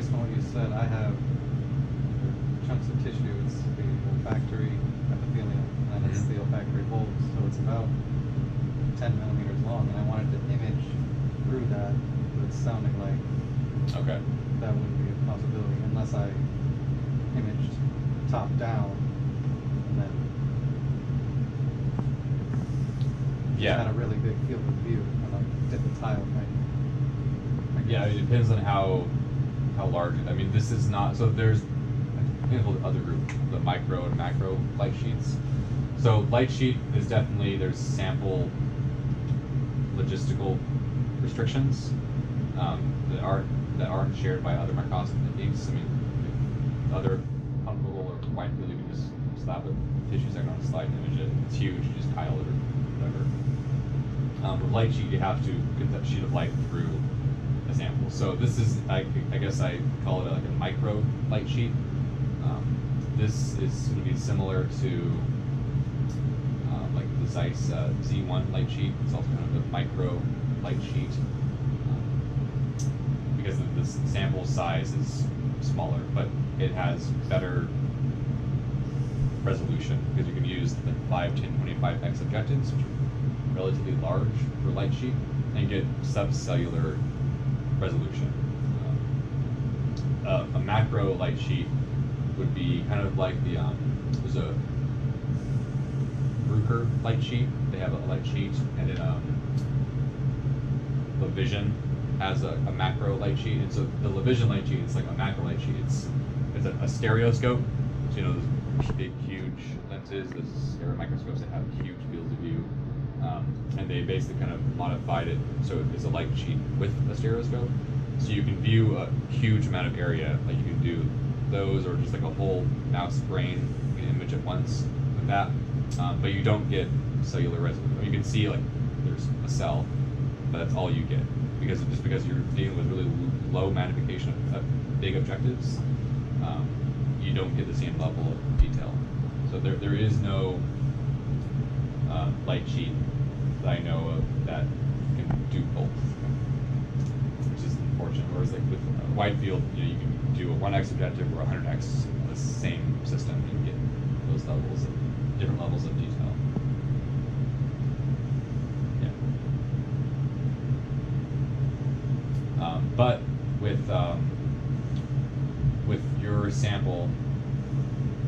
based on what you said, I have chunks of tissue. It's the olfactory epithelium, and it's the olfactory bulbs. So it's about 10 millimeters long, and I wanted to image through that, but it's sounding like that wouldn't be a possibility unless I imaged top down and then had a really big field of view and like did the tile thing. Yeah, it depends on how large. I mean, this is not. So there's the other group, the micro and macro light sheets. So light sheet is definitely, there's sample logistical restrictions that aren't shared by other microscopies. I mean, other confocal or wide field, you can just slap a tissue sector on a slide and image it. It's huge, you just tile it or whatever. With light sheet, you have to get that sheet of light through a sample. So this is, I guess I call it like a micro light sheet. This is going to be similar to like the Zeiss Z1 light sheet. It's also kind of a micro light sheet because the sample size is smaller, but it has better resolution because you can use the 5, 10, 25x objectives, which are relatively large for light sheet, and get subcellular resolution. A macro light sheet would be kind of like the there's a Bruker light sheet. They have a light sheet, and then LaVision has a macro light sheet. And so the LaVision light sheet is like a macro light sheet. It's a stereoscope. So you know those big, huge lenses, those stereo microscopes that have huge fields of view, and they basically kind of modified it so it's a light sheet with a stereoscope. So you can view a huge amount of area. Like you can do those, or just like a whole mouse brain, you can image at once with that. But you don't get cellular resolution. You can see like there's a cell, but that's all you get because you're dealing with really low magnification of big objectives. You don't get the same level of detail. So there is no light sheet that I know of that can do both, which is unfortunate. Whereas like with a wide field, you know, you can do a 1x objective or 100x on the same system and get those levels of different levels of detail. Yeah. But with your sample,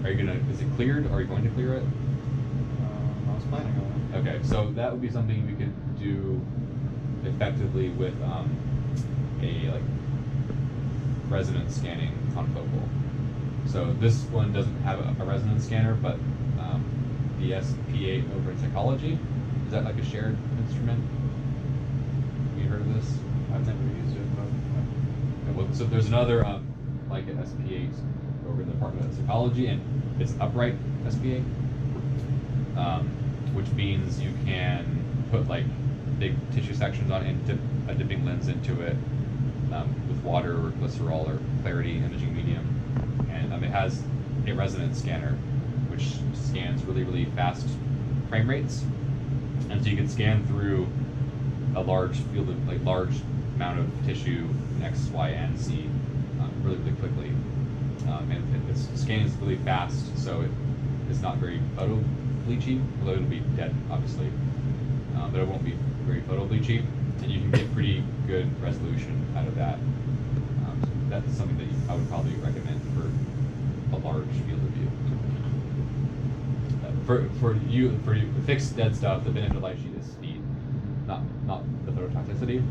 is it cleared? Or are you going to clear it? I was planning on it. Okay, so that would be something we could do effectively with a like resonance scanning confocal. So this one doesn't have a resonance scanner, but the SP8 over in psychology, is that like a shared instrument? Have you heard of this? I've never used it, but Okay, well, so there's another like an SP8 over in the Department of Psychology, and it's upright SP8, which means you can put like big tissue sections on it and dip a dipping lens into it with water or glycerol or clarity imaging medium, and it has a resonance scanner which scans really, really fast frame rates, and so you can scan through a large field of like large amount of tissue in X, Y, and Z really, really quickly, and it's scanning is really fast, so it's not very photo bleachy, although it'll be dead obviously, but it won't be very photo bleachy, and you can get pretty good resolution out of that. So that's something that I would probably recommend for a large field of view. For fixed dead stuff, the benefit of light sheet is speed, not the phototoxicity.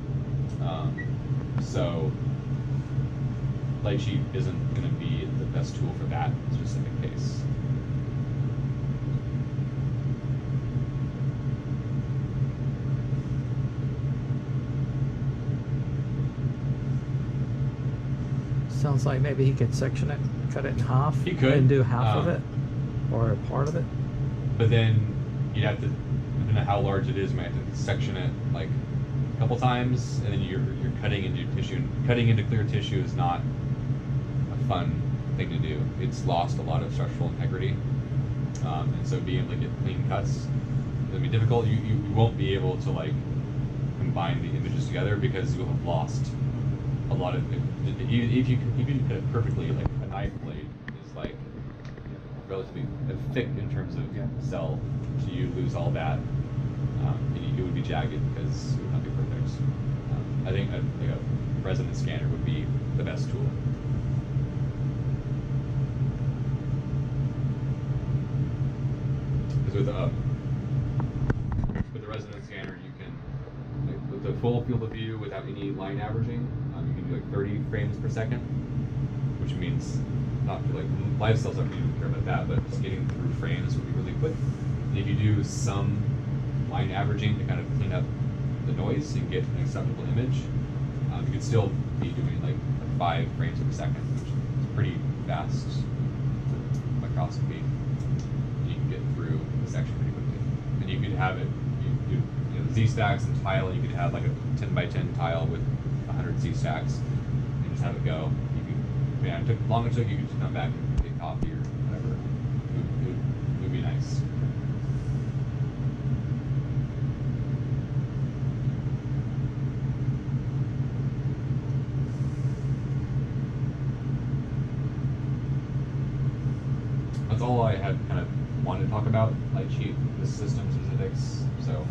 So light sheet isn't going to be the best tool for that specific case. Sounds like maybe he could section it, cut it in half. He could. And do half of it, or a part of it. But then you'd have to, depending on how large it is, you might have to section it like a couple times, and then you're cutting into tissue. And cutting into clear tissue is not a fun thing to do. It's lost a lot of structural integrity, and so being able to get clean cuts is gonna be difficult. You won't be able to like combine the images together because you'll have lost a lot of if you cut it perfectly, like a knife blade is like relatively thick in terms of Yeah. cell, so you lose all that. And it would be jagged because it would not be perfect. I think a resonance scanner would be the best tool. Because with the resonance scanner, you can, like, with the full field of view without any line averaging, you can do like 30 frames per second, which means not for like live cells aren't really care about that, but just getting through frames would be really quick. And if you do some line averaging to kind of clean up the noise and get an acceptable image, you could still be doing like 5 frames per second, which is pretty fast microscopy. You can get through the section pretty quickly, and you could have it. You know, Z stacks and tile. You could have like a 10 by 10 tile with 100 Z stacks, and just have it go. You could, yeah, it took long it took. You could just come back and get coffee or whatever. It would be nice. That's all I had kind of wanted to talk about, light sheet, the system specifics. So